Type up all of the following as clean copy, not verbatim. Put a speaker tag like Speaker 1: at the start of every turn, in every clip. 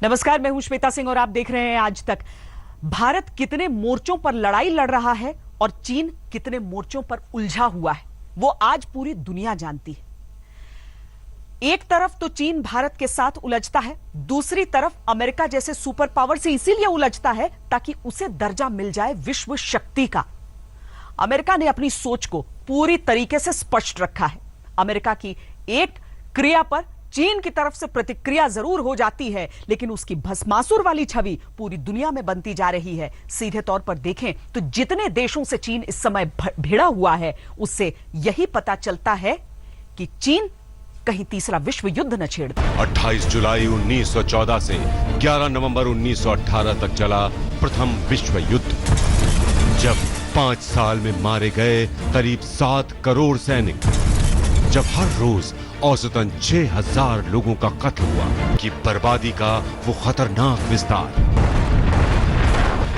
Speaker 1: नमस्कार, मैं हूं श्वेता सिंह और आप देख रहे हैं आज तक। भारत कितने मोर्चों पर लड़ाई लड़ रहा है और चीन कितने मोर्चों पर उलझा हुआ है, वो आज पूरी दुनिया जानती है। एक तरफ तो चीन भारत के साथ उलझता है, दूसरी तरफ अमेरिका जैसे सुपर पावर से इसीलिए उलझता है ताकि उसे दर्जा मिल जाए विश्व शक्ति का। अमेरिका ने अपनी सोच को पूरी तरीके से स्पष्ट रखा है। अमेरिका की एक क्रिया पर चीन की तरफ से प्रतिक्रिया जरूर हो जाती है, लेकिन उसकी भस्मासुर वाली छवि पूरी दुनिया में बनती जा रही है। सीधे तौर पर देखें तो जितने देशों से चीन इस समय भिड़ा हुआ है, उससे यही पता चलता है कि चीन कहीं तीसरा विश्व युद्ध न छेड़ दे।
Speaker 2: 28 जुलाई 1914 से 11 नवंबर 1918 तक चला प्रथम विश्व युद्ध, जब 5 साल में मारे गए करीब 7 करोड़ सैनिक, जब हर रोज औसतन 6000 लोगों का कत्ल हुआ, कि बर्बादी का वो खतरनाक विस्तार।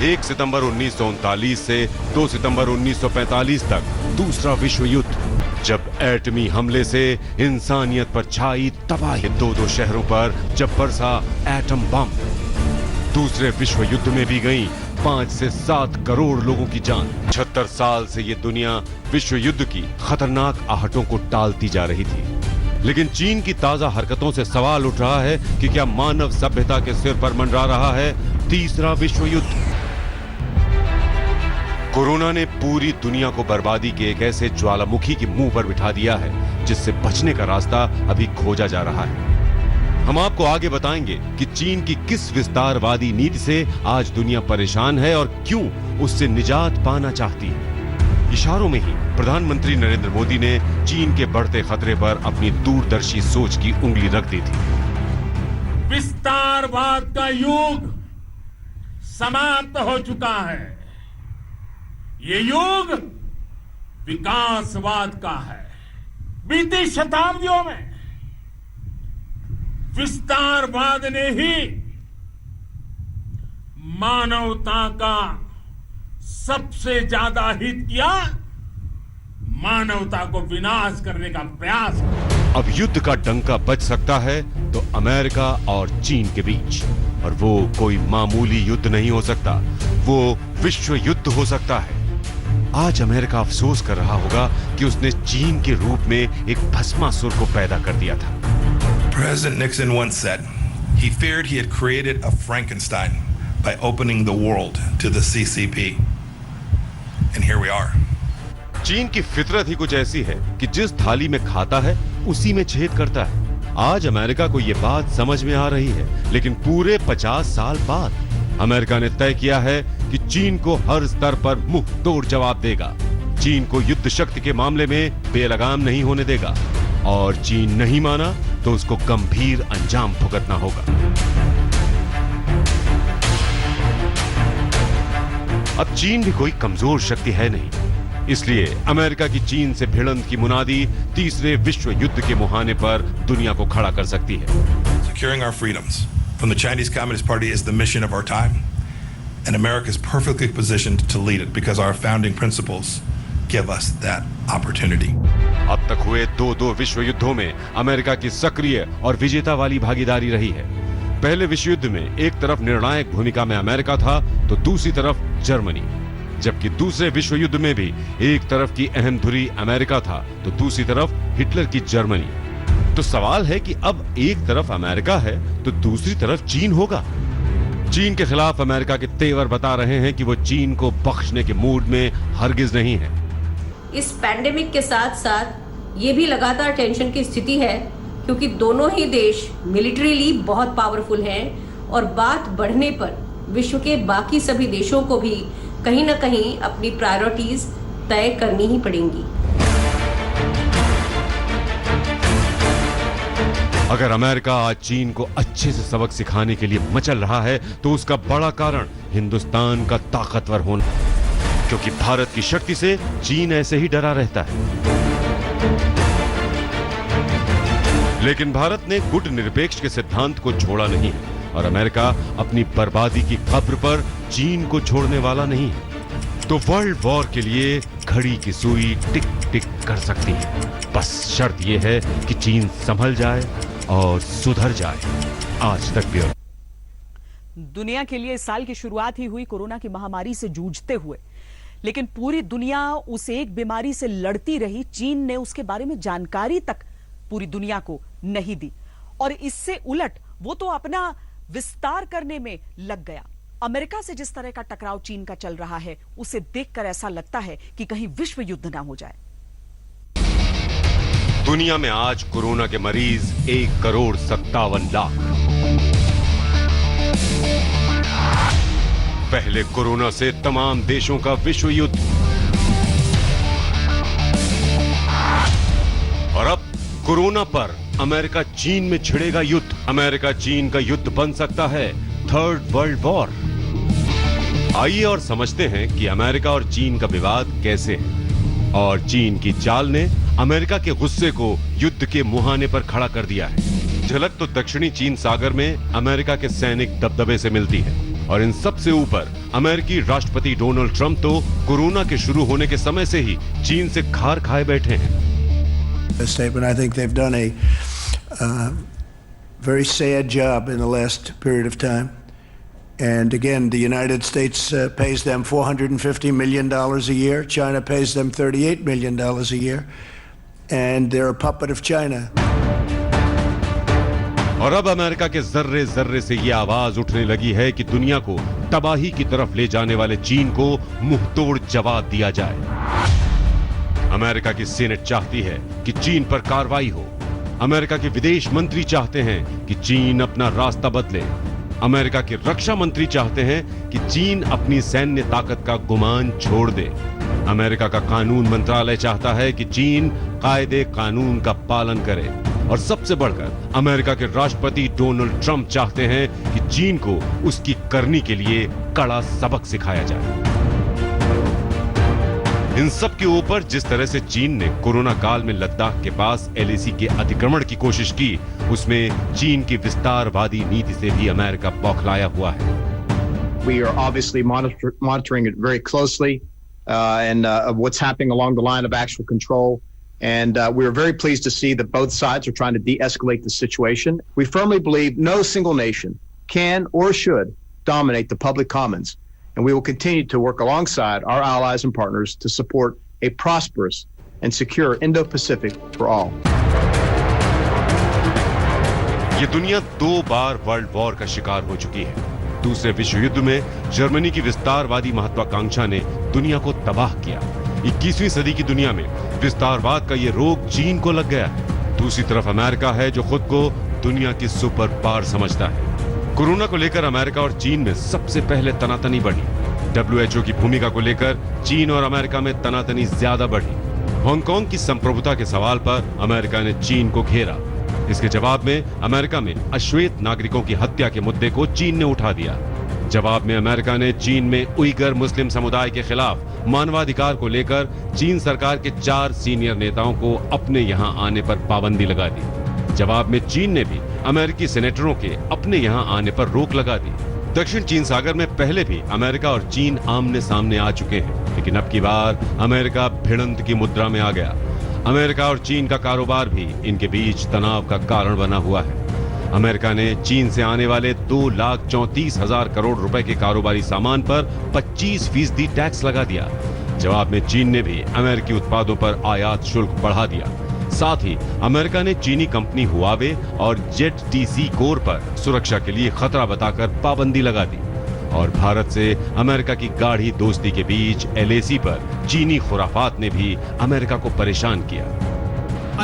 Speaker 2: 1 सितंबर 1939 से 2 सितंबर 1945 तक दूसरा विश्व युद्ध, जब एटमी हमले से इंसानियत पर छाई तबाही, 2 शहरों पर जब बरसा एटम बम। दूसरे विश्व युद्ध में भी गई 5 से 7 करोड़ लोगों की जान। 76 साल से ये दुनिया विश्व युद्ध की खतरनाक आहटों को टालती जा रही थी, लेकिन चीन की ताजा हरकतों से सवाल उठ रहा है कि क्या मानव सभ्यता के सिर पर मंडरा रहा है तीसरा विश्व युद्ध। कोरोना ने पूरी दुनिया को बर्बादी के एक ऐसे ज्वालामुखी के मुंह पर बिठा दिया है जिससे बचने का रास्ता अभी खोजा जा रहा है। हम आपको आगे बताएंगे कि चीन की किस विस्तारवादी नीति से आज दुनिया परेशान है और क्यों उससे निजात पाना चाहती है। इशारों में ही प्रधानमंत्री नरेंद्र मोदी ने चीन के बढ़ते खतरे पर अपनी दूरदर्शी सोच की उंगली रख दी थी।
Speaker 3: विस्तारवाद का युग समाप्त हो चुका है। ये युग विकासवाद का है। बीती शताब्दियों में विस्तारवाद ने ही मानवता का सबसे ज्यादा हित किया, मानवता को विनाश करने का प्रयास किया।
Speaker 2: अब युद्ध का डंका बज सकता है तो अमेरिका और चीन के बीच, और वो कोई मामूली युद्ध नहीं हो सकता, वो विश्व युद्ध हो सकता है। आज अमेरिका अफसोस कर रहा होगा कि उसने चीन के रूप में एक भस्मासुर को पैदा कर दिया था।
Speaker 4: President Nixon once said he feared he had created a Frankenstein by opening the world to the CCP. And here we are.
Speaker 2: चीन की फितरत ही कुछ ऐसी है कि जिस थाली में खाता है उसी में छेद करता है। आज अमेरिका को यह बात समझ में आ रही है, लेकिन पूरे 50 साल बाद अमेरिका ने तय किया है कि चीन को हर स्तर पर मुंह तोड़ जवाब देगा। चीन को युद्ध शक्ति के मामले में बेलगाम नहीं होने देगा, और चीन नहीं माना तो उसको गंभीर अंजाम भुगतना होगा। अब चीन भी कोई कमजोर शक्ति है नहीं, इसलिए अमेरिका की चीन से भिड़ंत की मुनादी तीसरे विश्व युद्ध के मुहाने पर दुनिया को खड़ा कर सकती है।
Speaker 4: Securing our freedoms from the Chinese Communist Party is the mission of our time, and America is perfectly positioned to lead it because our founding principles give us that opportunity.
Speaker 2: अब तक हुए 2 विश्व युद्धों में अमेरिका की सक्रिय और विजेता वाली भागीदारी रही है। पहले विश्व युद्ध में एक तरफ निर्णायक भूमिका में अमेरिका था तो दूसरी तरफ जर्मनी, जबकि दूसरे विश्व युद्ध में भी एक तरफ की अहम धुरी अमेरिका था तो दूसरी तरफ हिटलर की जर्मनी। तो सवाल है कि अब एक तरफ अमेरिका है तो दूसरी तरफ चीन होगा। चीन के खिलाफ अमेरिका के तेवर बता रहे हैं कि वो चीन को बख्शने के मूड में हरगिज नहीं है।
Speaker 5: इस पैंडेमिक के साथ साथ ये भी लगातार टेंशन की स्थिति है, क्योंकि दोनों ही देश मिलिट्रीली बहुत पावरफुल हैं और बात बढ़ने पर विश्व के बाकी सभी देशों को भी कहीं ना कहीं अपनी प्रायोरिटीज तय करनी ही पड़ेंगी।
Speaker 2: अगर अमेरिका आज चीन को अच्छे से सबक सिखाने के लिए मचल रहा है तो उसका बड़ा कारण हिंदुस्तान का ताकतवर होना, क्योंकि भारत की शक्ति से चीन ऐसे ही डरा रहता है। लेकिन भारत ने गुट निरपेक्ष के सिद्धांत को छोड़ा नहीं है, और अमेरिका अपनी बर्बादी की कब्र पर चीन को छोड़ने वाला नहीं है। तो वर्ल्ड वॉर के लिए घड़ी की सुई टिक टिक कर सकती है, बस शर्त यह है कि चीन संभल जाए और सुधर जाए। आज तक ब्यूरो।
Speaker 1: दुनिया के लिए इस साल की शुरुआत ही हुई कोरोना की महामारी से जूझते हुए, लेकिन पूरी दुनिया उस एक बीमारी से लड़ती रही। चीन ने उसके बारे में जानकारी तक पूरी दुनिया को नहीं दी और इससे उलट वो तो अपना विस्तार करने में लग गया। अमेरिका से जिस तरह का टकराव चीन का चल रहा है, उसे देखकर ऐसा लगता है कि कहीं विश्व युद्ध ना हो जाए।
Speaker 2: दुनिया में आज कोरोना के मरीज 1,57,00,000। पहले कोरोना से तमाम देशों का विश्व युद्ध, और अब कोरोना पर अमेरिका चीन में छिड़ेगा युद्ध। अमेरिका चीन का युद्ध बन सकता है थर्ड वर्ल्ड वॉर। आइए और समझते हैं कि अमेरिका और चीन का विवाद कैसे है और चीन की चाल ने अमेरिका के गुस्से को युद्ध के मुहाने पर खड़ा कर दिया है। झलक तो दक्षिणी चीन सागर में अमेरिका के सैनिक दबदबे से मिलती है और इन सबसे ऊपर अमेरिकी राष्ट्रपति डोनाल्ड ट्रंप तो कोरोना के शुरू होने के समय से ही चीन से खार खाए बैठे हैं।
Speaker 6: Statement. I think they've done a very sad job in the last period of time. And again, the United States pays them $450 million a year. China pays them $38 million a year. And they're a puppet of China.
Speaker 2: और अब America के जर्रे जर्रे से ये आवाज उठने लगी है कि दुनिया को तबाही की तरफ ले जाने वाले चीन को मुंहतोड़ जवाब दिया जाए। अमेरिका की सीनेट चाहती है कि चीन पर कार्रवाई हो। अमेरिका के विदेश मंत्री चाहते हैं कि चीन अपना रास्ता बदले। अमेरिका के रक्षा मंत्री चाहते हैं कि चीन अपनी सैन्य ताकत का गुमान छोड़ दे। अमेरिका का कानून मंत्रालय चाहता है कि चीन कायदे कानून का पालन करे। और सबसे बढ़कर अमेरिका के राष्ट्रपति डोनाल्ड ट्रंप चाहते हैं कि चीन को उसकी करनी के लिए कड़ा सबक सिखाया जाए। इन सब के ऊपर जिस तरह से चीन ने कोरोना काल में लद्दाख के पास एलएसी के अतिक्रमण की कोशिश की, उसमें चीन की विस्तारवादी नीति से भी अमेरिका बौखलाया हुआ है।
Speaker 7: We are obviously monitoring it very closely and what's happening along the line of actual control. And we are very pleased to see that both sides are trying to de-escalate the situation. We firmly believe no single nation can or should dominate the public commons. And we will continue to work alongside our allies and partners to support a prosperous and secure Indo-Pacific for all.
Speaker 2: ये दुनिया 2 बार world war का शिकार हो चुकी है। दूसरे विश्व युद्ध में जर्मनी की विस्तारवादी महत्वाकांक्षा ने दुनिया को तबाह किया। 21वीं सदी की दुनिया में विस्तारवाद का ये रोग चीन को लग गया है। दूसरी तरफ अमेरिका है जो खुद को दुनिया की सुपर पावर समझता है। कोरोना को लेकर अमेरिका और चीन में सबसे पहले तनातनी बढ़ी। WHO की भूमिका को लेकर चीन और अमेरिका में तनातनी ज्यादा बढ़ी। हांगकांग की संप्रभुता के सवाल पर अमेरिका ने चीन को घेरा। इसके जवाब में अमेरिका में अश्वेत नागरिकों की हत्या के मुद्दे को चीन ने उठा दिया। जवाब में अमेरिका ने चीन में उइगर मुस्लिम समुदाय के खिलाफ मानवाधिकार को लेकर चीन सरकार के 4 सीनियर नेताओं को अपने यहां आने पर पाबंदी लगा दी। जवाब में चीन ने भी अमेरिकी सेनेटरों के अपने यहां आने पर रोक लगा दी। दक्षिण चीन सागर में पहले भी अमेरिका और चीन आमने सामने आ चुके हैं, लेकिन अब की बार अमेरिका भिड़ंत की मुद्रा में आ गया। अमेरिका और चीन का कारोबार भी इनके बीच तनाव का कारण बना हुआ है। अमेरिका ने चीन से आने वाले 2,34,000 करोड़ रुपए के कारोबारी सामान पर 25% टैक्स लगा दिया। जवाब में चीन ने भी अमेरिकी उत्पादों पर आयात शुल्क बढ़ा दिया। साथ ही अमेरिका ने चीनी कंपनी हुआवे और ZTC कोर पर सुरक्षा के लिए खतरा बताकर पाबंदी लगा दी। और भारत से अमेरिका की गाढ़ी दोस्ती के बीच LAC पर चीनी खुराफात ने भी अमेरिका को परेशान किया।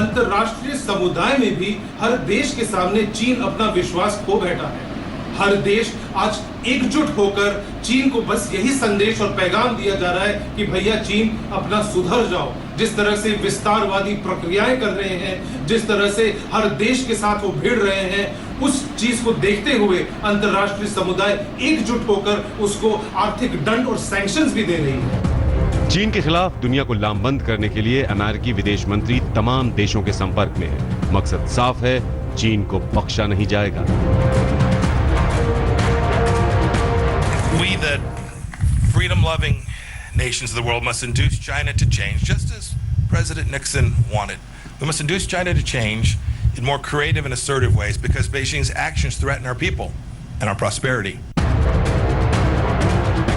Speaker 8: अंतर्राष्ट्रीय समुदाय में भी हर देश के सामने चीन अपना विश्वास खो बैठा है। हर देश आज एकजुट होकर चीन को बस यही संदेश और पैगाम दिया जा रहा है कि भैया चीन अपना सुधर जाओ। जिस तरह से विस्तारवादी प्रक्रियाएं कर रहे हैं, जिस तरह से हर देश के साथ वो भिड़ रहे हैं, उस चीज को देखते हुए अंतर्राष्ट्रीय समुदाय एकजुट होकर उसको आर्थिक दंड और सैंक्शंस भी दे रही है।
Speaker 2: चीन के खिलाफ दुनिया को लामबंद करने के लिए अमेरिकी विदेश मंत्री तमाम देशों के संपर्क में है। मकसद साफ है, चीन को बख्शा नहीं जाएगा।
Speaker 4: We, the freedom-loving nations of the world, must induce China to change, just as President Nixon wanted. We must induce China to change in more creative and assertive ways because Beijing's actions threaten our people and our prosperity.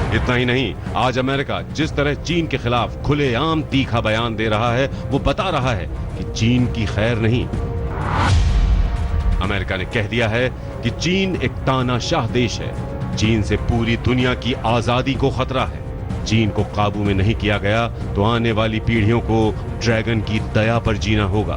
Speaker 2: इतना ही नहीं, आज America जिस तरह चीन के खिलाफ खुलेआम तीखा बयान दे रहा है, वो बता रहा है कि चीन की खैर नहीं। अमेरिका ने कह दिया है कि चीन एक तानाशाह देश है। चीन से पूरी दुनिया की आजादी को खतरा है। चीन को काबू में नहीं किया गया तो आने वाली पीढ़ियों को ड्रैगन की दया पर जीना होगा।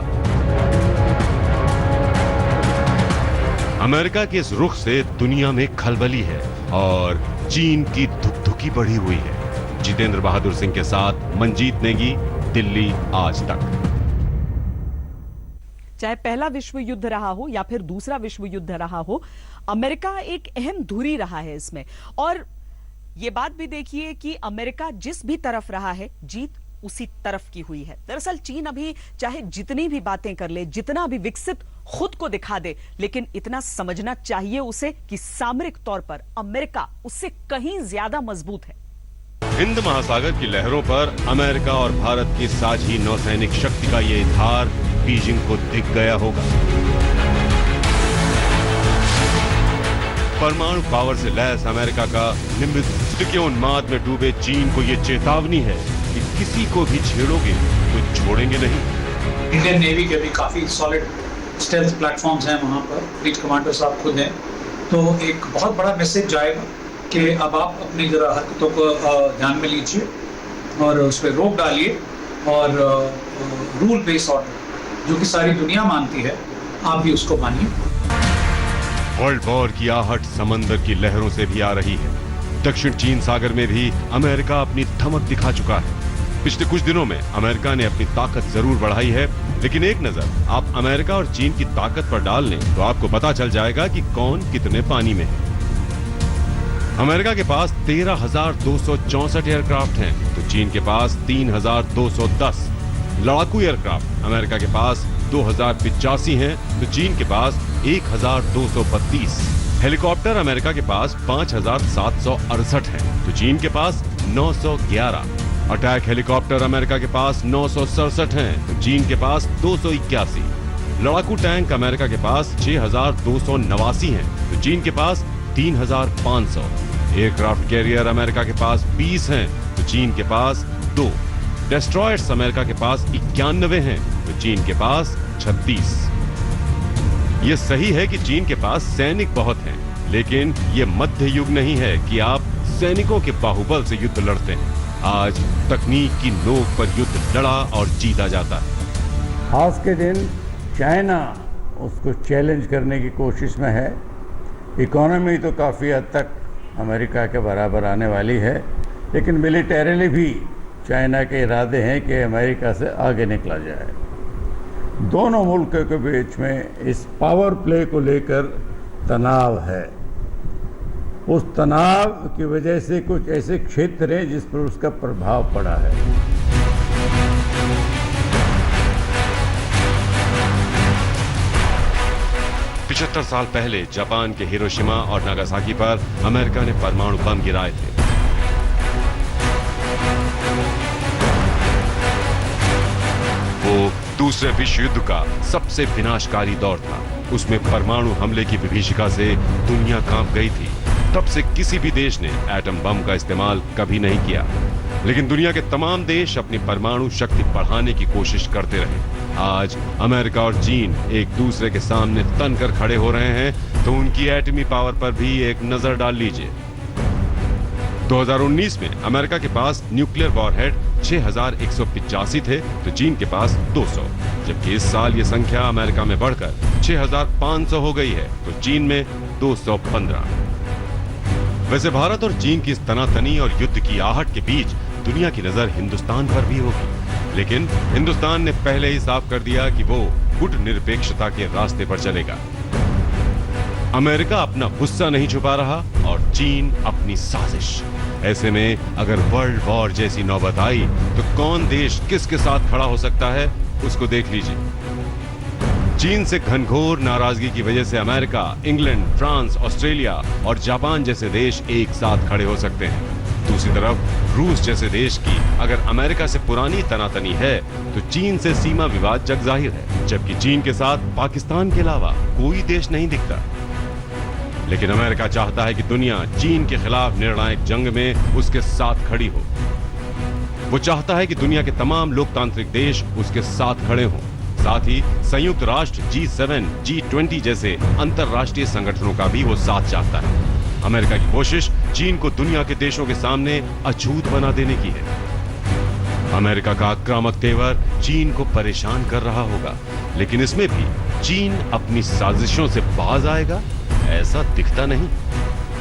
Speaker 2: अमेरिका के इस रुख से दुनिया में खलबली है और चीन की धुकधुकी बढ़ी हुई है। जितेंद्र बहादुर सिंह के साथ मंजीत नेगी, दिल्ली आज तक।
Speaker 1: चाहे पहला विश्व युद्ध रहा हो या फिर दूसरा विश्व युद्ध रहा हो, अमेरिका एक अहम धुरी रहा है इसमें। और ये बात भी देखिए कि अमेरिका जिस भी तरफ रहा है, जीत उसी तरफ की हुई है। दरअसल चीन अभी चाहे जितनी भी बातें कर ले, जितना भी विकसित खुद को दिखा दे, लेकिन इतना समझना चाहिए उसे कि सामरिक तौर पर अमेरिका उससे कहीं ज्यादा मजबूत है।
Speaker 2: हिंद महासागर की लहरों पर अमेरिका और भारत की साझी नौसैनिक शक्ति का ये इजहार बीजिंग को दिख गया होगा। परमाणु पावर से लैस अमेरिका का निम्बित के उन्माद में डूबे चीन को यह चेतावनी है कि किसी को भी छेड़ोगे तो छोड़ेंगे नहीं।
Speaker 9: इंडियन नेवी के भी काफी सॉलिड स्टेल्थ प्लेटफॉर्म्स हैं वहां पर, फ्लीट कमांडर साहब खुद हैं, तो एक बहुत बड़ा मैसेज जाएगा कि अब आप अपनी जरा हरकतों को ध्यान में लीजिए और उस पर रोक डालिए और रूल बेस्ड ऑर्डर जो कि सारी दुनिया मानती है, आप भी उसको मानिए।
Speaker 2: वर्ल्ड वॉर की आहट समंदर की लहरों से भी आ रही है। दक्षिण चीन सागर में भी अमेरिका अपनी धमक दिखा चुका है। पिछले कुछ दिनों में अमेरिका ने अपनी ताकत जरूर बढ़ाई है, लेकिन एक नजर आप अमेरिका और चीन की ताकत पर डाल लें तो आपको पता चल जाएगा कि कौन कितने पानी में है। अमेरिका के पास 13,264 एयरक्राफ्ट हैं, तो चीन के पास 3,210। लड़ाकू एयरक्राफ्ट अमेरिका के पास 2,085 हैं, तो चीन के पास 1,232। हेलीकॉप्टर अमेरिका के पास 5,768 हैं, तो चीन के पास 911। अटैक हेलीकॉप्टर अमेरिका के पास 967 हैं, तो चीन के पास 281। लड़ाकू टैंक अमेरिका के पास 6,289 हैं, तो चीन के पास 3,500। एयरक्राफ्ट कैरियर अमेरिका के पास 20 हैं, तो चीन के पास 2। डेस्ट्रॉयर्स अमेरिका के पास 91 हैं, तो चीन के पास 36। ये सही है कि चीन के पास सैनिक बहुत हैं, लेकिन ये मध्य युग नहीं है कि आप सैनिकों के बाहुबल से युद्ध लड़ते हैं। आज तकनीक की नोक पर युद्ध लड़ा और जीता जाता है।
Speaker 10: आज के दिन चाइना उसको चैलेंज करने की कोशिश में है। इकोनॉमी तो काफ़ी हद तक अमेरिका के बराबर आने वाली है, लेकिन मिलिटरीली भी चाइना के इरादे हैं कि अमेरिका से आगे निकला जाए। दोनों मुल्कों के बीच में इस पावर प्ले को लेकर तनाव है। उस तनाव की वजह से कुछ ऐसे क्षेत्र हैं जिस पर उसका प्रभाव पड़ा है।
Speaker 2: 75 साल पहले जापान के हिरोशिमा और नागासाकी पर अमेरिका ने परमाणु बम गिराए थे। वो दूसरे विश्व युद्ध का सबसे विनाशकारी दौर था। उसमें परमाणु हमले की विभीषिका से दुनिया कांप गई थी। तब से किसी भी देश ने एटम बम का इस्तेमाल कभी नहीं किया, लेकिन दुनिया के तमाम देश अपनी परमाणु शक्ति बढ़ाने की कोशिश करते रहे। आज अमेरिका और चीन एक दूसरे के सामने तन कर खड़े हो रहे हैं, तो उनकी एटमी पावर पर भी एक नजर डाल लीजिए। 2019 में अमेरिका के पास न्यूक्लियर वॉरहेड 6,185 थे, तो चीन के पास 200, जबकि इस साल ये संख्या अमेरिका में बढ़कर 6,500 हो गई है, तो चीन में 215। वैसे भारत और चीन की इस तनातनी और युद्ध की आहट के बीच दुनिया की नजर हिंदुस्तान पर भी होगी, लेकिन हिंदुस्तान ने पहले ही साफ कर दिया कि वो गुट निरपेक्षता के रास्ते पर चलेगा। अमेरिका अपना गुस्सा नहीं छुपा रहा और चीन अपनी साजिश। ऐसे में अगर वर्ल्ड वॉर जैसी नौबत आई तो कौन देश किसके साथ खड़ा हो सकता है, उसको देख लीजिए। चीन से घनघोर नाराजगी की वजह से अमेरिका, इंग्लैंड, फ्रांस, ऑस्ट्रेलिया और जापान जैसे देश एक साथ खड़े हो सकते हैं। दूसरी तरफ रूस जैसे देश की अगर अमेरिका से पुरानी तनातनी है तो चीन से सीमा विवाद जग जाहिर है, जबकि चीन के साथ पाकिस्तान के अलावा कोई देश नहीं दिखता। लेकिन अमेरिका चाहता है कि दुनिया चीन के खिलाफ निर्णायक जंग में उसके साथ खड़ी हो। वो चाहता है कि दुनिया के तमाम लोकतांत्रिक देश उसके साथ खड़े हों। साथ ही संयुक्त राष्ट्र, G7, G20 जैसे अंतरराष्ट्रीय संगठनों का भी वो साथ चाहता है। अमेरिका की कोशिश चीन को दुनिया के देशों के सामने अछूत बना देने की है। अमेरिका का आक्रामक तेवर चीन को परेशान कर रहा होगा, लेकिन इसमें भी चीन अपनी साजिशों से बाज आएगा ऐसा दिखता नहीं।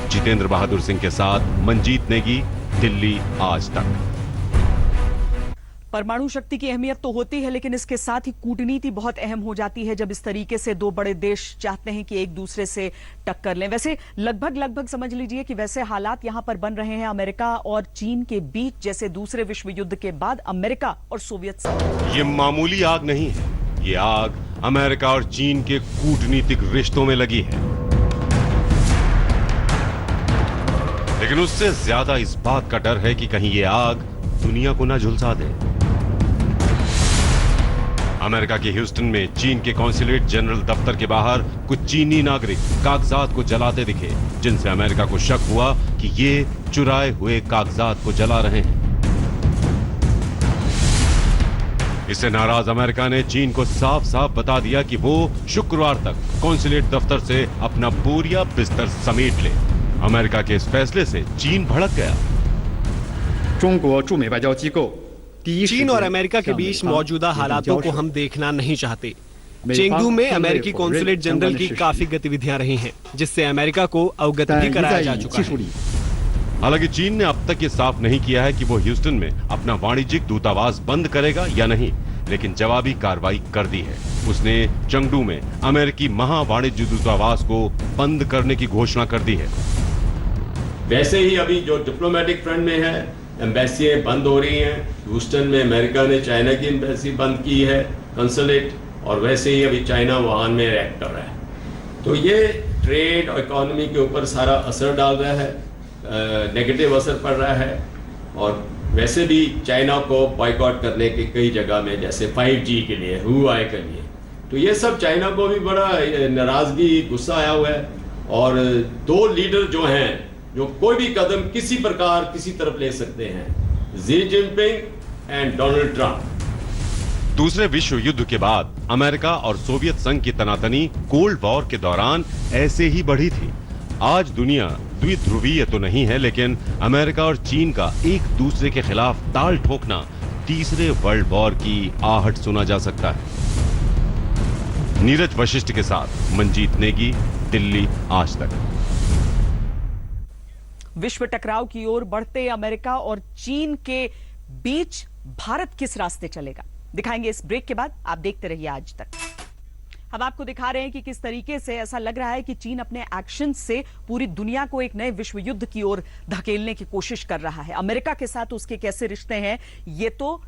Speaker 2: जितेंद्र बहादुर सिंह के साथ मंजीत नेगी, दिल्ली आज तक।
Speaker 1: परमाणु शक्ति की अहमियत तो होती है, लेकिन इसके साथ ही कूटनीति बहुत अहम हो जाती है जब इस तरीके से दो बड़े देश चाहते हैं कि एक दूसरे से टक्कर लें। वैसे लगभग समझ लीजिए कि वैसे हालात यहां पर बन रहे हैं अमेरिका और चीन के बीच जैसे दूसरे विश्व युद्ध के बाद अमेरिका और सोवियत संघ।
Speaker 2: ये मामूली आग नहीं है, ये आग अमेरिका और चीन के कूटनीतिक रिश्तों में लगी है। लेकिन उससे ज्यादा इस बात का डर है कि कहीं ये आग दुनिया को ना झुलसा दे। अमेरिका के ह्यूस्टन में चीन के कॉन्सुलेट जनरल दफ्तर के बाहर कुछ चीनी नागरिक कागजात को जलाते दिखे, जिनसे अमेरिका को शक हुआ कि ये चुराए हुए कागजात को जला रहे हैं। इससे नाराज अमेरिका ने चीन को साफ साफ बता दिया कि वो शुक्रवार तक कॉन्सुलेट दफ्तर से अपना बोरिया बिस्तर समेट ले। अमेरिका के इस फैसले से चीन भड़क गया।
Speaker 11: चीन और अमेरिका के बीच मौजूदा हालातों को हम देखना नहीं चाहते। चेंगडू में अमेरिकी कॉन्सुलेट जनरल की काफी गतिविधियां रही हैं, जिससे अमेरिका को अवगत भी कराया जा चुका है।
Speaker 2: हालांकि चीन ने अब तक ये साफ नहीं किया है कि वो ह्यूस्टन में अपना वाणिज्यिक दूतावास बंद करेगा या नहीं, लेकिन जवाबी कार्रवाई कर दी है। उसने चेंगडू में अमेरिकी महावाणिज्य दूतावास को बंद करने की घोषणा कर दी है।
Speaker 12: वैसे ही अभी जो डिप्लोमेटिक फ्रंट में है, एम्बेसियां बंद हो रही हैं। ह्यूस्टन में अमेरिका ने चाइना की एम्बेसी बंद की है, कंसुलेट, और वैसे ही अभी चाइना वुहान में रिएक्ट कर रहा है। तो ये ट्रेड और इकोनॉमी के ऊपर सारा असर डाल रहा है, नेगेटिव असर पड़ रहा है। और वैसे भी चाइना को बॉयकॉट करने की कई जगह में, जैसे 5G के लिए, हुआई के लिए, तो ये सब चाइना को भी बड़ा नाराजगी, गुस्सा आया हुआ है। और दो लीडर जो हैं जो कोई भी कदम किसी प्रकार किसी तरफ ले सकते हैं, Xi Jinping and Donald Trump.
Speaker 2: दूसरे विश्व युद्ध के बाद अमेरिका और सोवियत संघ की तनातनी कोल्ड वॉर के दौरान ऐसे ही बढ़ी थी। आज दुनिया द्विध्रुवीय तो नहीं है, लेकिन अमेरिका और चीन का एक दूसरे के खिलाफ ताल ठोकना तीसरे वर्ल्ड वॉर की आहट सुना जा सकता है। नीरज वशिष्ठ के साथ मंजीत नेगी, दिल्ली आज तक।
Speaker 1: विश्व टकराव की ओर बढ़ते अमेरिका और चीन के बीच भारत किस रास्ते चलेगा, दिखाएंगे इस ब्रेक के बाद। आप देखते रहिए आज तक। हम आपको दिखा रहे हैं कि किस तरीके से ऐसा लग रहा है कि चीन अपने एक्शन से पूरी दुनिया को एक नए विश्व युद्ध की ओर धकेलने की कोशिश कर रहा है। अमेरिका के साथ उसके कैसे रिश्ते हैं ये तो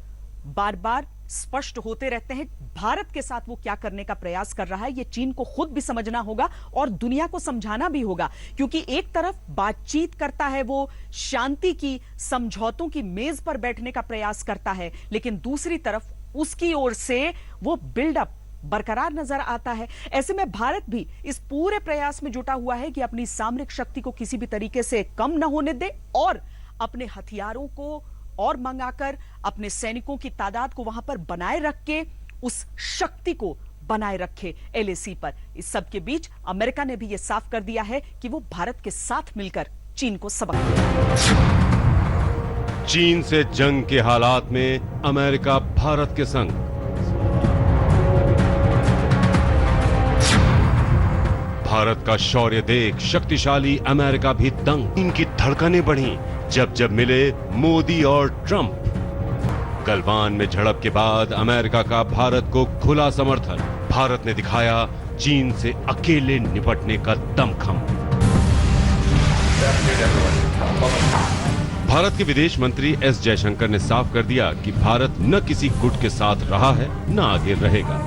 Speaker 1: बार बार स्पष्ट होते रहते हैं। भारत के साथ वो क्या करने का प्रयास कर रहा है ये चीन को खुद भी समझना होगा और दुनिया को समझाना भी होगा, क्योंकि एक तरफ बातचीत करता है, वो शांति की, समझौतों की मेज पर बैठने का प्रयास करता है, लेकिन दूसरी तरफ उसकी ओर से वो बिल्डअप बरकरार नजर आता है। ऐसे में भारत भी इस पूरे प्रयास में जुटा हुआ है कि अपनी सामरिक शक्ति को किसी भी तरीके से कम न होने दे और अपने हथियारों को और मंगाकर अपने सैनिकों की तादाद को वहां पर बनाए रख के उस शक्ति को बनाए रखे LAC पर। इस सब के बीच अमेरिका ने भी यह साफ कर दिया है कि वो भारत के साथ मिलकर चीन को सबक देगा।
Speaker 2: चीन से जंग के हालात में अमेरिका भारत के संग। भारत का शौर्य देख शक्तिशाली अमेरिका भी दंग। इनकी धड़कनें बढ़ी जब जब मिले मोदी और ट्रंप। गलवान में झड़प के बाद अमेरिका का भारत को खुला समर्थन। भारत ने दिखाया चीन से अकेले निपटने का दमखम। भारत के विदेश मंत्री एस जयशंकर ने साफ कर दिया कि भारत न किसी गुट के साथ रहा है न आगे रहेगा।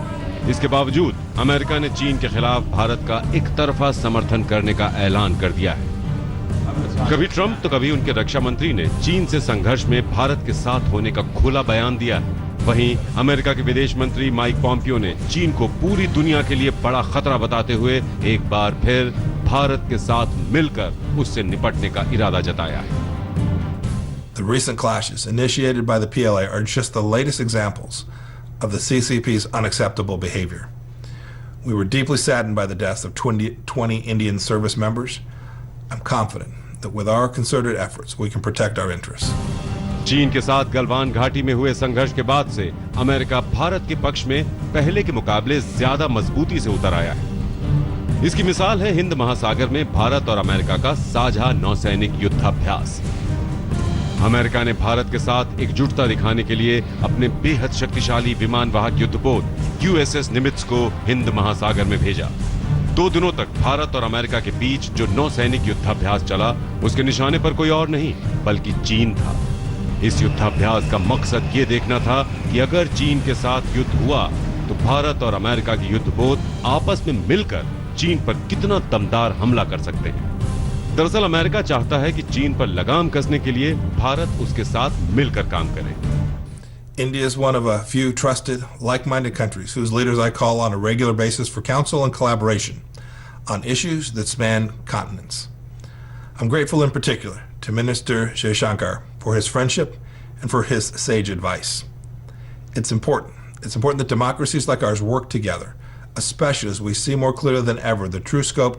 Speaker 2: इसके बावजूद अमेरिका ने चीन के खिलाफ भारत का एक तरफा समर्थन करने का ऐलान कर दिया है। कभी ट्रंप तो कभी उनके रक्षा मंत्री ने चीन से संघर्ष में भारत के साथ होने का खुला बयान दिया है। वहीं अमेरिका के विदेश मंत्री माइक पॉम्पियो ने चीन को पूरी दुनिया के लिए बड़ा खतरा बताते हुए एक बार फिर भारत के साथ मिलकर उससे निपटने का इरादा जताया है।
Speaker 4: The recent clashes initiated by the PLA are just the latest examples of the CCP's unacceptable behavior. We were deeply saddened by the deaths of 20 Indian service members. I'm confident that with our concerted efforts, we can protect our interests.
Speaker 2: चीन के साथ गलवान घाटी में हुए संघर्ष के बाद से अमेरिका भारत के पक्ष में पहले के मुकाबले ज्यादा मजबूती से उतर आया है। इसकी मिसाल है हिंद महासागर में भारत और अमेरिका का साझा नौसैनिक युद्धाभ्यास। अमेरिका ने भारत के साथ एकजुटता दिखाने के लिए अपने बेहद शक्तिशाली विमान वाहक युद्धपोत USS निमित्ज को हिंद महासागर में भेजा। 2 दिनों तक भारत और अमेरिका के बीच जो नौसैनिक युद्धाभ्यास चला, उसके निशाने पर कोई और नहीं बल्कि चीन था। इस युद्धाभ्यास का मकसद ये देखना था कि अगर चीन के साथ युद्ध हुआ तो भारत और अमेरिका के युद्धपोत आपस में मिलकर चीन पर कितना दमदार हमला कर सकते हैं। दरअसल अमेरिका चाहता है कि चीन पर लगाम कसने के लिए भारत उसके साथ मिलकर काम करे।
Speaker 4: India is one of a few trusted, like-minded countries whose leaders I call on a regular basis for counsel and collaboration on issues that span continents. I'm grateful in particular to Minister Jaishankar for his friendship and for his sage advice. It's important that democracies like ours work together, especially as we see more clearly than ever the true scope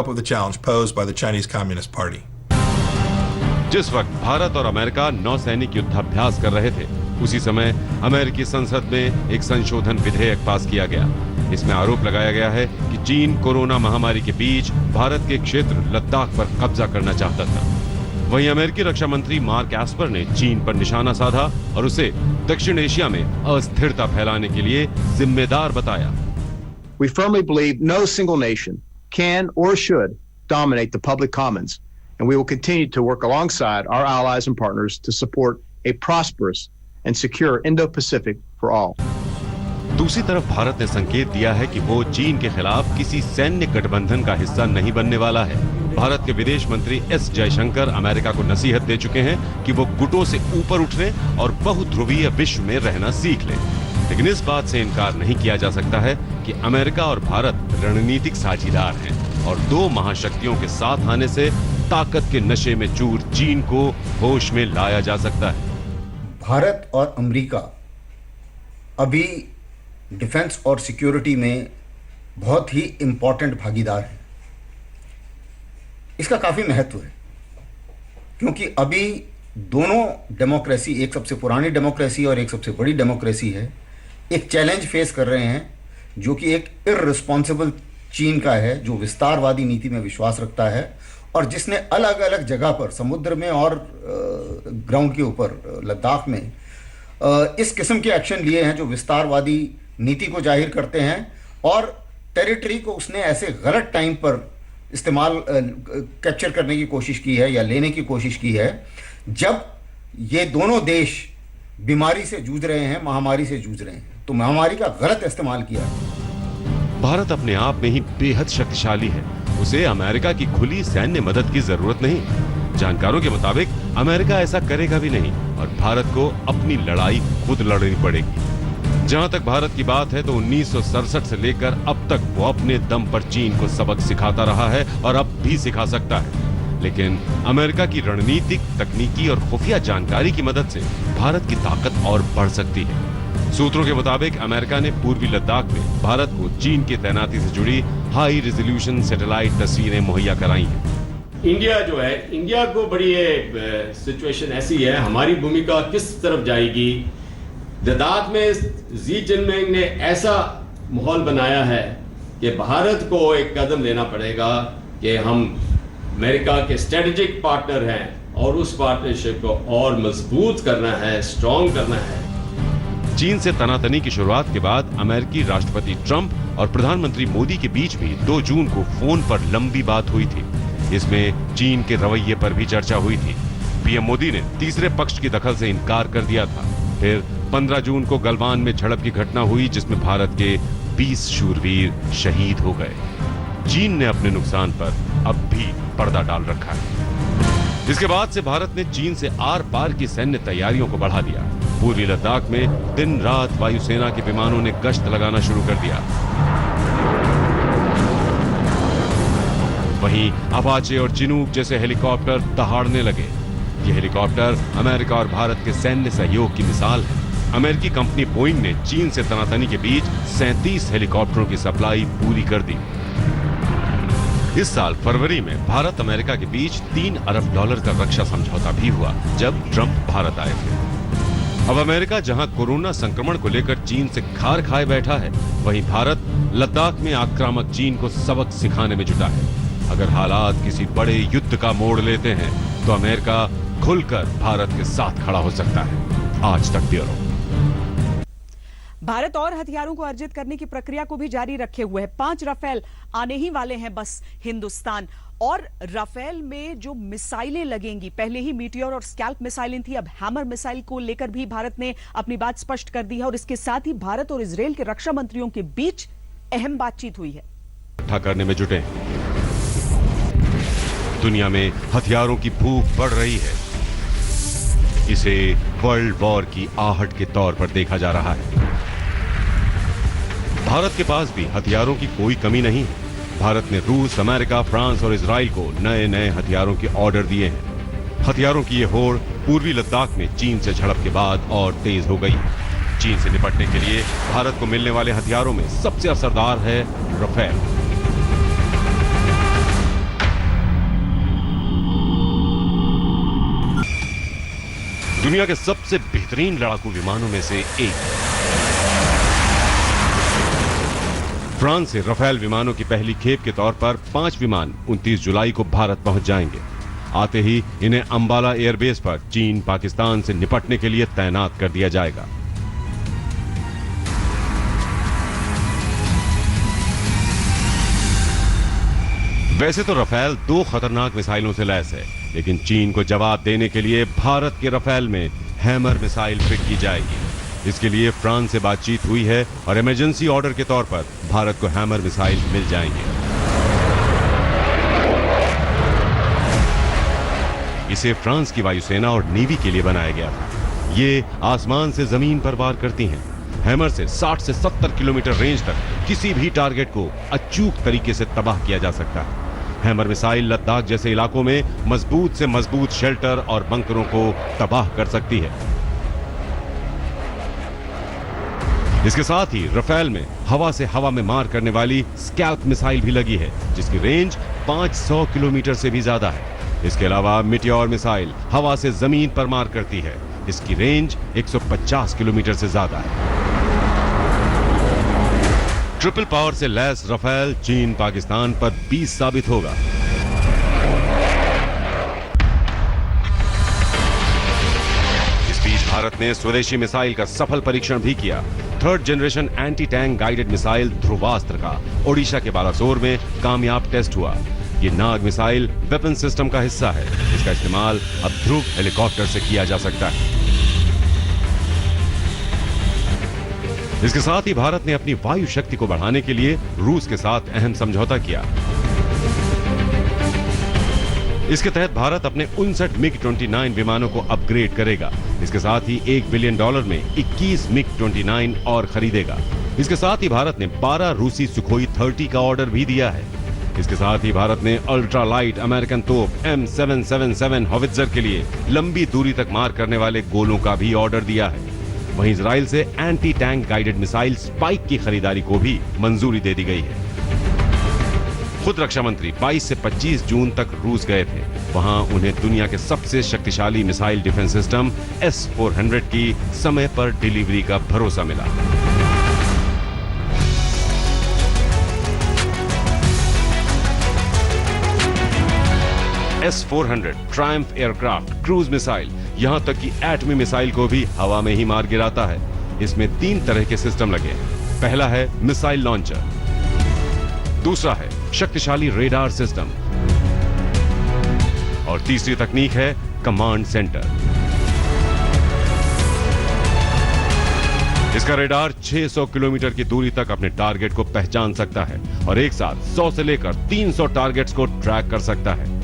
Speaker 4: of the challenge posed by the Chinese Communist Party.
Speaker 2: जिस वक्त भारत और America नौसैनिक युद्धाभ्यास कर रहे थे, उसी समय अमेरिकी संसद में एक संशोधन विधेयक पास किया गया। इसमें आरोप लगाया गया है कि चीन कोरोना महामारी के बीच भारत के क्षेत्र लद्दाख पर कब्जा करना चाहता था। वहीं अमेरिकी रक्षा मंत्री मार्क एस्पर ने चीन पर निशाना साधा और उसे दक्षिण एशिया में अस्थिरता फैलाने के लिए जिम्मेदार बताया।
Speaker 7: We firmly believe no single nation can or should dominate the public commons, and we will continue to work alongside our allies and partners to support a prosperous and secure Indo-Pacific for all.
Speaker 2: दूसरी तरफ भारत ने संकेत दिया है कि वो चीन के खिलाफ किसी सैन्य गठबंधन का हिस्सा नहीं बनने वाला है। भारत के विदेश मंत्री एस जयशंकर अमेरिका को नसीहत दे चुके हैं कि वो गुटों से ऊपर उठने और बहुध्रुवीय विश्व में रहना सीख ले। लेकिन इस बात से इनकार नहीं किया जा सकता है कि अमेरिका और भारत रणनीतिक साझीदार हैं और 2 महाशक्तियों के साथ आने से ताकत के नशे में चूर चीन को होश में लाया जा सकता है।
Speaker 13: भारत और अमेरिका अभी डिफेंस और सिक्योरिटी में बहुत ही इंपॉर्टेंट भागीदार हैं। इसका काफी महत्व है क्योंकि अभी दोनों डेमोक्रेसी, एक सबसे पुरानी डेमोक्रेसी और एक सबसे बड़ी डेमोक्रेसी है, एक चैलेंज फेस कर रहे हैं जो कि एक इररिस्पॉन्सिबल चीन का है, जो विस्तारवादी नीति में विश्वास रखता है और जिसने अलग अलग जगह पर समुद्र में और ग्राउंड के ऊपर लद्दाख में इस किस्म के एक्शन लिए हैं जो विस्तारवादी नीति को जाहिर करते हैं और टेरिटरी को उसने ऐसे गलत टाइम पर इस्तेमाल कैप्चर करने की कोशिश की है या लेने की कोशिश की है जब ये दोनों देश बीमारी से जूझ रहे हैं, महामारी से जूझ रहे हैं, तो महामारी का गलत इस्तेमाल किया है।
Speaker 2: भारत अपने आप में ही बेहद शक्तिशाली है, उसे अमेरिका की खुली सैन्य मदद की जरूरत नहीं। जानकारों के मुताबिक अमेरिका ऐसा करेगा भी नहीं और भारत को अपनी लड़ाई खुद लड़नी पड़ेगी। जहां तक भारत की बात है तो 1967 से लेकर अब तक वो अपने दम पर चीन को सबक सिखाता रहा है और अब भी सिखा सकता है। लेकिन अमेरिका की रणनीतिक, तकनीकी और खुफिया जानकारी की मदद से भारत की ताकत और बढ़ सकती है। सूत्रों के मुताबिक अमेरिका ने पूर्वी लद्दाख में भारत को चीन की तैनाती से जुड़ी हाई रेजोल्यूशन सैटेलाइट तस्वीरें मुहैया कराई हैं।
Speaker 12: इंडिया जो है, इंडिया को बड़ी सिचुएशन ऐसी है, हमारी भूमिका किस तरफ जाएगी। लद्दाख में जी जिनपिंग ने ऐसा माहौल बनाया है कि भारत को एक कदम लेना पड़ेगा कि हम अमेरिका के स्ट्रेटेजिक पार्टनर हैं और उस पार्टनरशिप को और मजबूत करना है, स्ट्रॉन्ग करना है।
Speaker 2: चीन से तनातनी की शुरुआत के बाद अमेरिकी राष्ट्रपति ट्रंप और प्रधानमंत्री मोदी के बीच भी 2 जून को फोन पर लंबी बात हुई थी। इसमें चीन के रवैये पर भी चर्चा हुई थी। पीएम मोदी ने तीसरे पक्ष की दखल से इनकार कर दिया था। फिर 15 जून को गलवान में झड़प की घटना हुई जिसमें भारत के 20 शूरवीर शहीद हो गए। चीन ने अपने नुकसान पर अब भी पर्दा डाल रखा है। इसके बाद से भारत ने चीन से आर पार की सैन्य तैयारियों को बढ़ा दिया। पूर्वी लद्दाख में दिन रात वायुसेना के विमानों ने गश्त लगाना शुरू कर दिया। वहीं अपाचे और चिनूक जैसे हेलीकॉप्टर दहाड़ने लगे। ये हेलीकॉप्टर अमेरिका और भारत के सैन्य सहयोग की मिसाल है। अमेरिकी कंपनी बोइंग ने चीन से तनातनी के बीच 37 हेलीकॉप्टरों की सप्लाई पूरी कर दी। इस साल फरवरी में भारत अमेरिका के बीच $3 अरब का रक्षा समझौता भी हुआ, जब ट्रंप भारत आए थे। अब अमेरिका जहां कोरोना संक्रमण को लेकर चीन से खार खाए बैठा है, वहीं भारत लद्दाख में आक्रामक चीन को सबक सिखाने में जुटा है। अगर हालात किसी बड़े युद्ध का मोड़ लेते हैं तो अमेरिका खुलकर भारत के साथ खड़ा हो सकता है। आज तक ब्यूरो।
Speaker 1: भारत और हथियारों को अर्जित करने की प्रक्रिया को भी जारी रखे हुए है। 5 राफेल आने ही वाले हैं बस हिंदुस्तान। और राफेल में जो मिसाइलें लगेंगी, पहले ही मीटियोर और स्कैल्प मिसाइलें थी, अब हैमर मिसाइल को लेकर भी भारत ने अपनी बात स्पष्ट कर दी है। और इसके साथ ही भारत और इजरायल के रक्षा मंत्रियों के बीच अहम बातचीत हुई है।
Speaker 2: इकट्ठा करने में जुटे हैं। दुनिया में हथियारों की भूख बढ़ रही है। इसे वर्ल्ड वॉर की आहट के तौर पर देखा जा रहा है। भारत के पास भी हथियारों की कोई कमी नहीं है। भारत ने रूस, अमेरिका, फ्रांस और इजराइल को नए नए हथियारों के ऑर्डर दिए हैं। हथियारों की ये होड़ पूर्वी लद्दाख में चीन से झड़प के बाद और तेज हो गई। चीन से निपटने के लिए भारत को मिलने वाले हथियारों में सबसे असरदार है राफेल। दुनिया के सबसे बेहतरीन लड़ाकू विमानों में से एक। फ्रांस से राफेल विमानों की पहली खेप के तौर पर 5 विमान 29 जुलाई को भारत पहुंच जाएंगे। आते ही इन्हें अंबाला एयरबेस पर चीन पाकिस्तान से निपटने के लिए तैनात कर दिया जाएगा। वैसे तो राफेल 2 खतरनाक मिसाइलों से लैस है, लेकिन चीन को जवाब देने के लिए भारत के राफेल में हैमर मिसाइल फिट की जाएगी। इसके लिए फ्रांस से बातचीत हुई है और इमरजेंसी ऑर्डर के तौर पर भारत को हैमर मिसाइल मिल जाएंगे। इसे फ्रांस की वायुसेना और नेवी के लिए बनाया गया था। ये आसमान से जमीन पर वार करती हैं। हैमर से 60 से 70 किलोमीटर रेंज तक किसी भी टारगेट को अचूक तरीके से तबाह किया जा सकता है। हैमर मिसाइल लद्दाख जैसे इलाकों में मजबूत से मजबूत शेल्टर और बंकरों को तबाह कर सकती है। इसके साथ ही राफेल में हवा से हवा में मार करने वाली स्कैल्प मिसाइल भी लगी है, जिसकी रेंज 500 किलोमीटर से भी ज्यादा है। इसके अलावा मीटियोर मिसाइल हवा से जमीन पर मार करती है। इसकी रेंज 150 किलोमीटर से ज्यादा है। ट्रिपल पावर से लैस राफेल चीन पाकिस्तान पर 20 साबित होगा। इस बीच भारत ने स्वदेशी मिसाइल का सफल परीक्षण भी किया। 3rd generation anti tank guided missile Dhruvastra का ओडिशा के बालासोर में कामयाब टेस्ट हुआ। ये नाग मिसाइल वेपन सिस्टम का हिस्सा है। इसका इस्तेमाल अब ध्रुव हेलीकॉप्टर से किया जा सकता है। इसके साथ ही भारत ने अपनी वायु शक्ति को बढ़ाने के लिए रूस के साथ अहम समझौता किया। इसके तहत भारत अपने 59 मिग-29 विमानों को अपग्रेड करेगा। इसके साथ ही $1 बिलियन में 21 मिग-29 और खरीदेगा। इसके साथ ही भारत ने 12 रूसी सुखोई 30 का ऑर्डर भी दिया है। इसके साथ ही भारत ने अल्ट्रा लाइट अमेरिकन तोप M777 हॉवित्जर के लिए लंबी दूरी तक मार करने वाले गोलों का भी ऑर्डर दिया है। वहीं इजराइल से anti tank guided missile spike की खरीदारी को भी मंजूरी दे दी गई है। खुद रक्षा मंत्री 22 से 25 जून तक रूस गए थे। वहां उन्हें दुनिया के सबसे शक्तिशाली मिसाइल डिफेंस सिस्टम S-400 की समय पर डिलीवरी का भरोसा मिला। S-400 Triumph aircraft cruise missile, यहां तक कि एटमी मिसाइल को भी हवा में ही मार गिराता है। इसमें 3 तरह के सिस्टम लगे हैं। पहला है मिसाइल लॉन्चर, दूसरा है शक्तिशाली रेडार सिस्टम और तीसरी तकनीक है कमांड सेंटर। इसका रेडार 600 किलोमीटर की दूरी तक अपने टारगेट को पहचान सकता है और एक साथ 100 से लेकर 300 टारगेट्स को ट्रैक कर सकता है।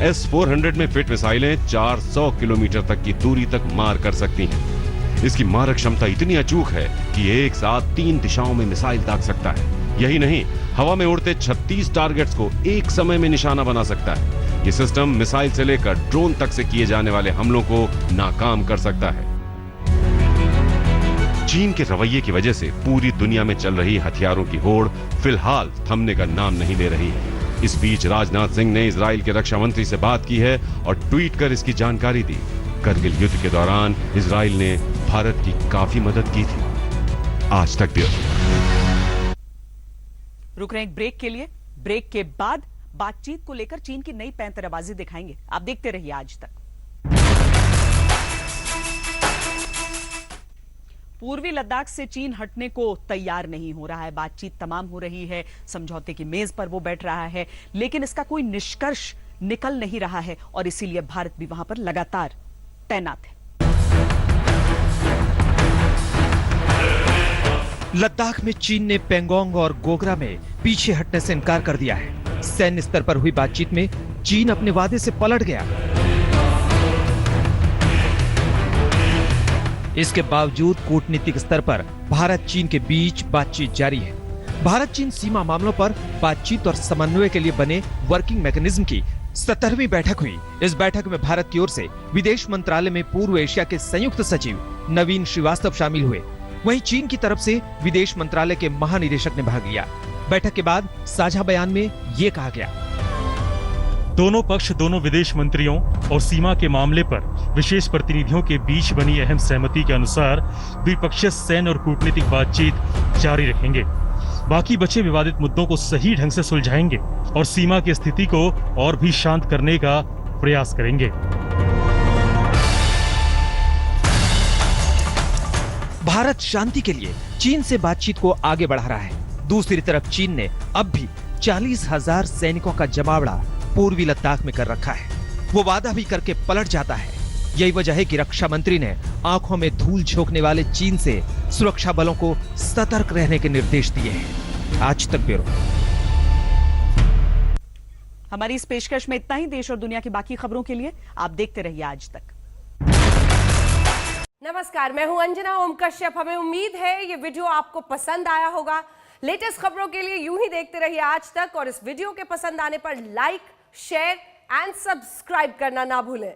Speaker 2: S-400 में फिट मिसाइलें 400 किलोमीटर तक की दूरी तक मार कर सकती हैं। इसकी मारक क्षमता इतनी अचूक है कि एक साथ 3 दिशाओं में मिसाइल दाग सकता है। यही नहीं, हवा में उड़ते 36 टारगेट्स को एक समय में निशाना बना सकता है। ये सिस्टम मिसाइल से लेकर ड्रोन तक से किए जाने वाले हमलों को नाकाम कर सकता है। चीन के रवैये की वजह से पूरी दुनिया में चल रही हथियारों की होड़ फिलहाल थमने का नाम नहीं ले रही है। इस बीच राजनाथ सिंह ने इजराइल के रक्षा मंत्री से बात की है और ट्वीट कर इसकी जानकारी दी। करगिल युद्ध के दौरान इजराइल ने भारत की काफी मदद की थी। आज तक ब्यूरो।
Speaker 1: रुक रहे हैं एक ब्रेक के लिए। ब्रेक के बाद बातचीत को लेकर चीन की नई पैंतराबाजी दिखाएंगे। आप देखते रहिए आज तक। पूर्वी लद्दाख से चीन हटने को तैयार नहीं हो रहा है। बातचीत तमाम हो रही है, समझौते की मेज पर वो बैठ रहा है, लेकिन इसका कोई निष्कर्ष निकल नहीं रहा है और इसीलिए भारत भी वहां पर लगातार तैनात है।
Speaker 14: लद्दाख में चीन ने पेंगोंग और गोगरा में पीछे हटने से इनकार कर दिया है। सैन्य स्तर पर हुई बातचीत में चीन अपने वादे से पलट गया। इसके बावजूद कूटनीतिक स्तर पर भारत चीन के बीच बातचीत जारी है। भारत चीन सीमा मामलों पर बातचीत और समन्वय के लिए बने वर्किंग मैकेनिज्म की 17वीं बैठक हुई। इस बैठक में भारत की ओर से विदेश मंत्रालय में पूर्व एशिया के संयुक्त सचिव नवीन श्रीवास्तव शामिल हुए। वहीं चीन की तरफ से विदेश मंत्रालय के महानिदेशक ने भाग लिया। बैठक के बाद साझा बयान में ये कहा गया,
Speaker 15: दोनों पक्ष दोनों विदेश मंत्रियों और सीमा के मामले पर विशेष प्रतिनिधियों के बीच बनी अहम सहमति के अनुसार द्विपक्षीय सैन्य और कूटनीतिक बातचीत जारी रखेंगे। बाकी बचे विवादित मुद्दों को सही ढंग से सुलझाएंगे और सीमा की स्थिति को और भी शांत करने का प्रयास करेंगे।
Speaker 14: भारत शांति के लिए चीन से बातचीत को आगे बढ़ा रहा है। दूसरी तरफ चीन ने अब भी 40,000 सैनिकों का जमावड़ा पूर्वी लद्दाख में कर रखा है। वो वादा भी करके पलट जाता है। यही वजह है कि रक्षा मंत्री ने आंखों में धूल झोंकने वाले चीन से सुरक्षा बलों को सतर्क रहने के निर्देश दिए हैं। आज तक ब्यूरो।
Speaker 1: हमारी इस पेशकश में इतना ही। देश और दुनिया की बाकी खबरों के लिए आप देखते रहिए आज तक।
Speaker 16: नमस्कार, मैं हूं अंजना ओम कश्यप। हमें उम्मीद है ये वीडियो आपको पसंद आया होगा। लेटेस्ट खबरों के लिए यूं ही देखते रहिए आज तक और इस वीडियो के पसंद आने पर लाइक, शेयर एंड सब्सक्राइब करना ना भूलें।